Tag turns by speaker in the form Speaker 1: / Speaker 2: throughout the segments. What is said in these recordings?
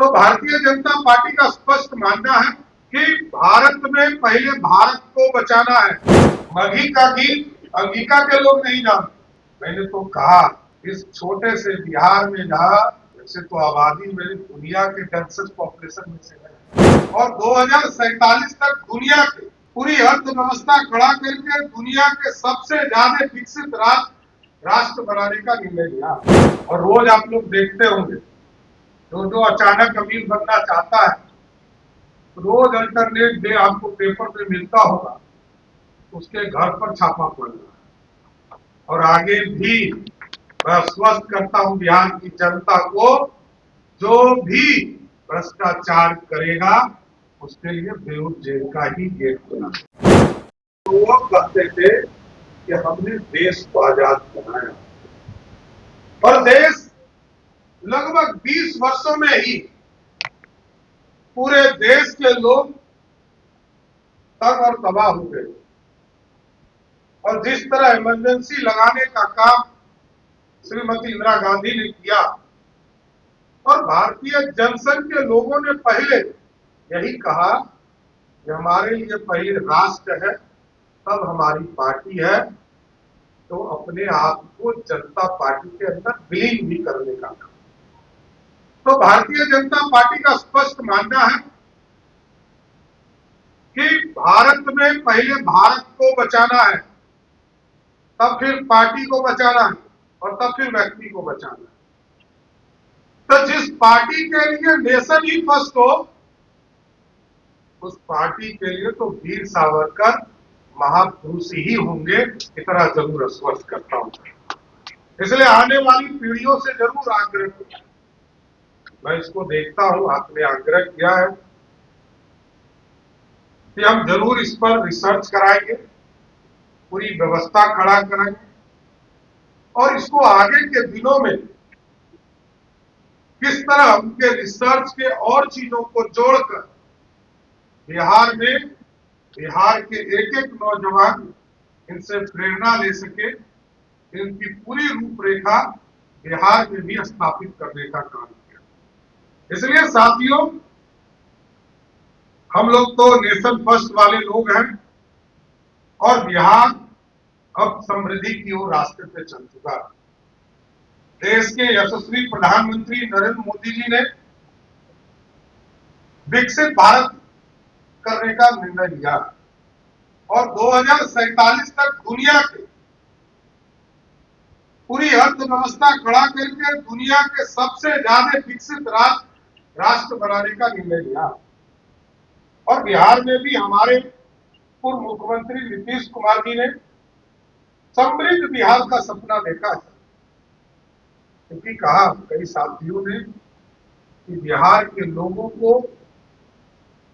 Speaker 1: तो भारतीय जनता पार्टी का स्पष्ट मानना है कि भारत में पहले भारत को बचाना है। मगही का गीत अंगिका के लोग नहीं जानते। मैंने तो कहा इस छोटे से बिहार में जहाँ वैसे तो आबादी मेरी दुनिया के डेंसेस्ट पॉपुलेशन में से है और 2047 तक दुनिया के पूरी अर्थव्यवस्था खड़ा करके दुनिया के सबसे ज्यादा विकसित राष्ट्र बनाने का निर्णय लिया। और रोज आप लोग देखते होंगे जो अचानक अमीर बनना चाहता है, रोज अल्टरनेट डे आपको पेपर में मिलता होगा, उसके घर पर छापा पड़ रहा है। और आगे भी मैं आश्वस्त करता हूं बिहार की जनता को, जो भी भ्रष्टाचार करेगा उसके लिए बेऊर जेल का ही गेट खुला। तो वो कहते थे कि हमने देश को आजाद बनाया और देश लगभग 20 वर्षों में ही पूरे देश के लोग तंग और तबाह हो गए। और जिस तरह इमरजेंसी लगाने का काम श्रीमती इंदिरा गांधी ने किया और भारतीय जनसंघ के लोगों ने पहले यही कहा कि हमारे लिए पहले राष्ट्र है तब हमारी पार्टी है, तो अपने आप को जनता पार्टी के अंदर विलीन भी करने का काम। तो भारतीय जनता पार्टी का स्पष्ट मानना है कि भारत में पहले भारत को बचाना है, तब फिर पार्टी को बचाना है और तब फिर व्यक्ति को बचाना है। तो जिस पार्टी के लिए नेशन ही फर्स्ट हो, उस पार्टी के लिए तो वीर सावरकर महापुरुष ही होंगे, इतना जरूर आश्वस्त करता हूं। इसलिए आने वाली पीढ़ियों से जरूर आग्रह किया, मैं इसको देखता हूं, आपने आग्रह किया है कि हम जरूर इस पर रिसर्च कराएंगे, पूरी व्यवस्था खड़ा कराएंगे और इसको आगे के दिनों में किस तरह उनके रिसर्च के और चीजों को जोड़कर बिहार में बिहार के एक एक नौजवान इनसे प्रेरणा ले सके, इनकी पूरी रूपरेखा बिहार में भी स्थापित करने का काम किया। इसलिए साथियों, हम लोग तो नेशन फर्स्ट वाले लोग हैं और बिहार अब समृद्धि की ओर रास्ते पे चल चुका है। देश के यशस्वी प्रधानमंत्री नरेंद्र मोदी जी ने विकसित भारत करने का निर्णय लिया और 2047 तक दुनिया के पूरी अर्थव्यवस्था खड़ा करके दुनिया के सबसे ज्यादा विकसित राष्ट्र बनाने का निर्णय लिया। और बिहार में भी हमारे पूर्व मुख्यमंत्री नीतीश कुमार जी ने समृद्ध बिहार का सपना देखा है, क्योंकि कहा कई साथियों ने कि बिहार के लोगों को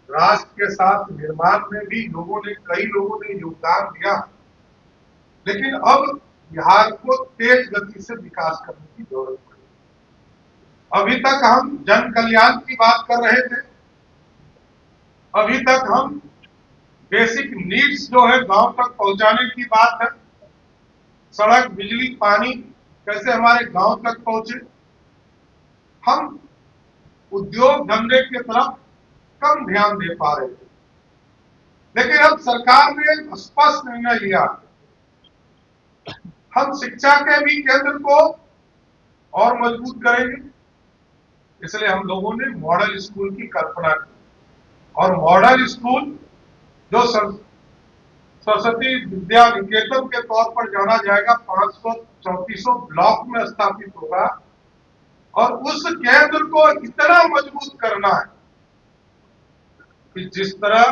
Speaker 1: राष्ट्र के साथ निर्माण में भी कई लोगों ने योगदान दिया, लेकिन अब बिहार को तेज गति से विकास करने की जरूरत पड़ी। अभी तक हम जन कल्याण की बात कर रहे थे, अभी तक हम बेसिक नीड्स जो है गांव तक पहुंचाने की बात है, सड़क बिजली पानी कैसे हमारे गांव तक पहुंचे। हम उद्योग धंधे की तरफ कम ध्यान दे पा रहे थे, लेकिन अब सरकार ने स्पष्ट निर्णय लिया, हम शिक्षा के भी केंद्र को और मजबूत करेंगे। इसलिए हम लोगों ने मॉडल स्कूल की कल्पना की और मॉडल स्कूल जो सरस्वती विद्या निकेतन के तौर पर जाना जाएगा 500-3400 ब्लॉक में स्थापित होगा और उस केंद्र को इतना मजबूत करना है कि जिस तरह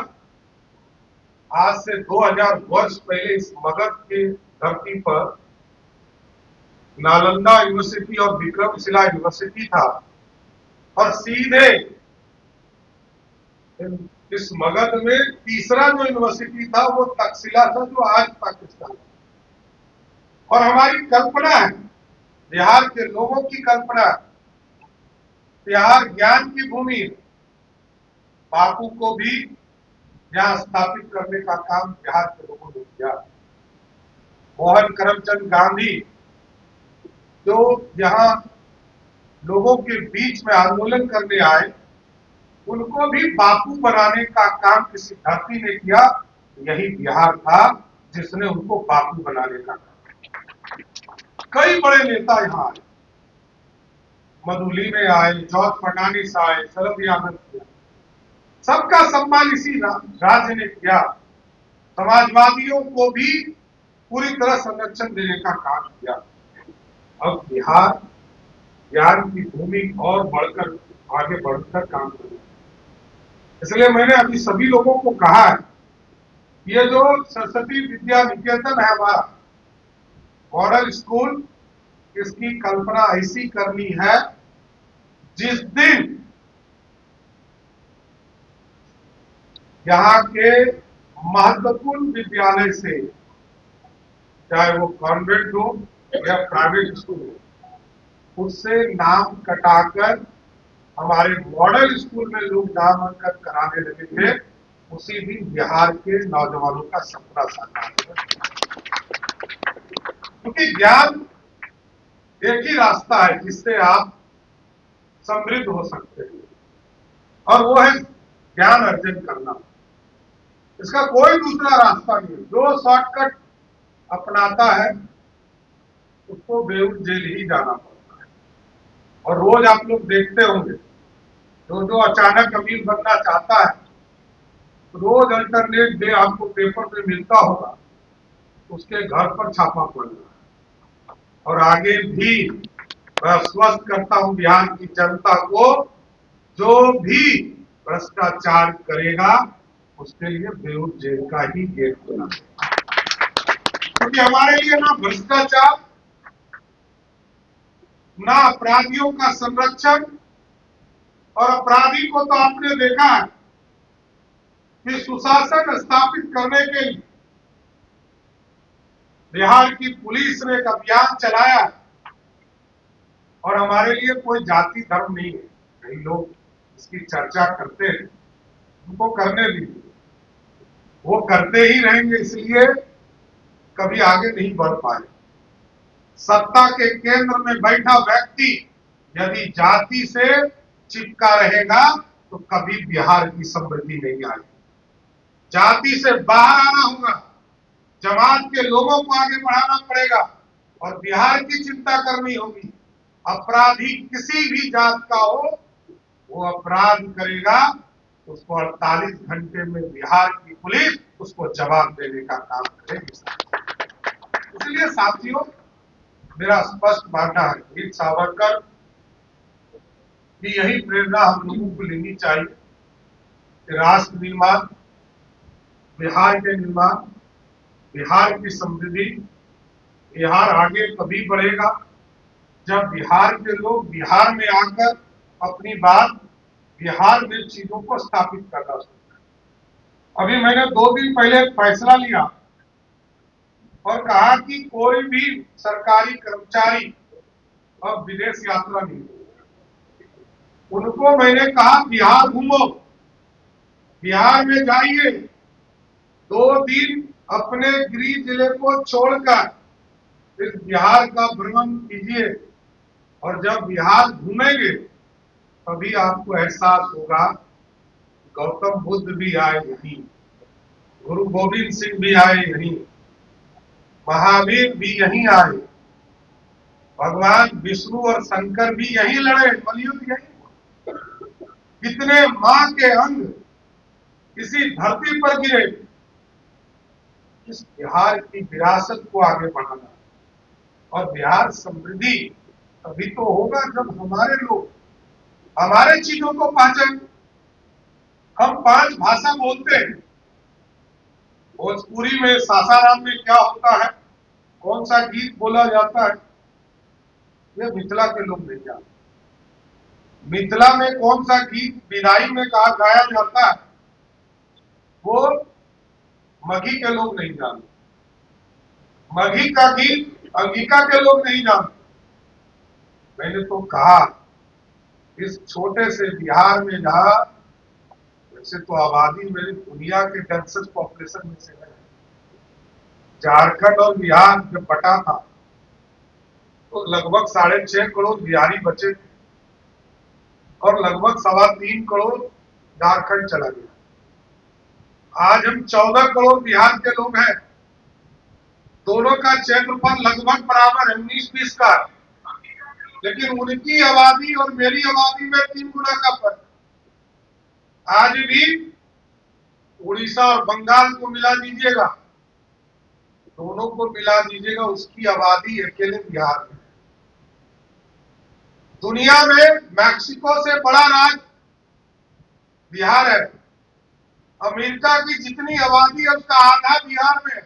Speaker 1: आज से 2000 वर्ष पहले इस मगध की धरती पर नालंदा यूनिवर्सिटी और विक्रमशिला यूनिवर्सिटी था और सीधे इस मगध में तीसरा जो यूनिवर्सिटी था वो तक्षशिला था, जो आज पाकिस्तान। और हमारी कल्पना है, बिहार के लोगों की कल्पना, बिहार ज्ञान की भूमि है, बापू को भी यहां स्थापित करने का काम बिहार के लोगों ने किया। मोहन करमचंद गांधी जो यहां लोगों के बीच में आंदोलन करने आए उनको भी बापू बनाने का काम किसी धरती ने किया, यही बिहार था जिसने उनको बापू बनाने का काम। कई बड़े नेता यहाँ आए, मधुली में आए, जॉर्ज फर्नांडिस आए, शरद यादव किया, सबका सम्मान इसी राज्य ने किया। समाजवादियों को भी पूरी तरह संरक्षण देने का काम किया। अब बिहार ज्ञान की भूमि और बढ़कर आगे बढ़कर काम कर रहा है। इसलिए मैंने अभी सभी लोगों को कहा है, ये जो सरस्वती विद्या निकेतन है हमारा मॉडल स्कूल, इसकी कल्पना ऐसी करनी है जिस दिन यहाँ के महत्वपूर्ण विद्यालय से, चाहे वो कॉन्वेंट हो या प्राइवेट स्कूल हो, उससे नाम कटाकर हमारे मॉडल स्कूल में लोग नामांकन कराने लगे थे, उसी दिन बिहार के नौजवानों का सपना साकार हुआ। क्योंकि ज्ञान एक ही रास्ता है जिससे आप समृद्ध हो सकते हैं, और वो है ज्ञान अर्जन करना। इसका कोई दूसरा रास्ता नहीं। जो शॉर्टकट अपनाता है उसको बेऊर जेल ही जाना पड़ता है। और रोज आप लोग देखते होंगे, जो अचानक अमीर बनना चाहता है, रोज अल्टरनेट डे आपको पेपर में मिलता होगा, उसके घर पर छापा पड़ रहा है। और आगे भी मैं आश्वस्त करता हूं बिहार की जनता को, जो भी भ्रष्टाचार करेगा उसके लिए बेऊर जेल का ही गेट खुला है। क्योंकि हमारे लिए ना भ्रष्टाचार, ना अपराधियों का संरक्षण, और अपराधी को तो आपने देखा है कि सुशासन स्थापित करने के लिए बिहार की पुलिस ने एक अभियान चलाया, और हमारे लिए कोई जाति धर्म नहीं है। कई लोग इसकी चर्चा करते हैं, उनको करने दीजिए, वो करते ही रहेंगे, इसलिए कभी आगे नहीं बढ़ पाए। सत्ता के केंद्र में बैठा व्यक्ति यदि जाति से चिपका रहेगा तो कभी बिहार की समृद्धि नहीं आएगी। जाति से बाहर आना होगा, जमात के लोगों को आगे बढ़ाना पड़ेगा, और बिहार की चिंता करनी होगी। अपराधी किसी भी जात का हो, वो अपराध करेगा, उसको 48 घंटे में बिहार की पुलिस उसको जवाब देने का काम करेगी। इसलिए साथियों, मेरा स्पष्ट मानना है, वीर सावरकर की यही प्रेरणा हम लोगों को लेनी चाहिए कि राष्ट्र निर्माण, बिहार के निर्माण, बिहार की समृद्धि, बिहार आगे तभी बढ़ेगा जब बिहार के लोग बिहार में आकर अपनी बात बिहार में चीजों को स्थापित करना शुरू करें। अभी मैंने 2 दिन पहले फैसला लिया और कहा कि कोई भी सरकारी कर्मचारी अब विदेश यात्रा नहीं, उनको मैंने कहा बिहार घूमो, बिहार में जाइए, 2 दिन अपने गृह जिले को छोड़कर इस बिहार का भ्रमण कीजिए, और जब बिहार घूमेंगे तभी आपको एहसास होगा गौतम बुद्ध भी आए यहीं, गुरु गोविंद सिंह भी आए यहीं, महावीर भी यहीं आए, भगवान विष्णु और शंकर भी यहीं लड़े, बलियुद्ध यहीं। कितने मां के अंग इसी धरती पर गिरे। इस बिहार की विरासत को आगे बढ़ाना, और बिहार समृद्धि तभी तो होगा जब हमारे लोग हमारे चीजों को पहचाने। हम 5 भाषा बोलते हैं। भोजपुरी में, सासाराम में क्या होता है, कौन सा गीत बोला जाता है, ये मिथिला के लोग नहीं जानते। मिथिला में कौन सा गीत विदाई में गाया जाता है, वो मगही के लोग नहीं जानते। मगही का गीत अंगिका के लोग नहीं जानते। मैंने तो कहा इस छोटे से बिहार में जहां, वैसे तो आबादी मेरी दुनिया के डेंसेस्ट पॉपुलेशन में से है, झारखंड और बिहार जब बटा था तो लगभग 6.5 करोड़ बिहारी बचे थे, और लगभग 3.25 करोड़ झारखंड चला गया। आज हम 14 करोड़ बिहार के लोग हैं, दोनों का क्षेत्रफल लगभग बराबर है, 19-20 का, लेकिन उनकी आबादी और मेरी आबादी में 3 गुना का फर्क। आज भी उड़ीसा और बंगाल को मिला दीजिएगा, दोनों को मिला दीजिएगा, उसकी आबादी अकेले बिहार में। दुनिया में मैक्सिको से बड़ा राज्य बिहार है। अमेरिका की जितनी आबादी है उसका आधा बिहार में है,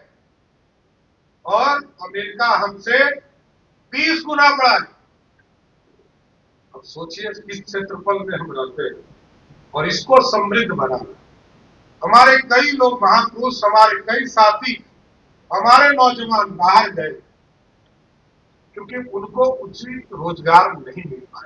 Speaker 1: और अमेरिका हमसे 30 गुना बड़ा है। अब सोचिए किस क्षेत्रफल में हम रहते हैं और इसको समृद्ध बनाना। हमारे कई लोग महापुरुष, हमारे कई साथी, हमारे नौजवान बाहर गए क्योंकि उनको उचित रोजगार नहीं मिल पाया।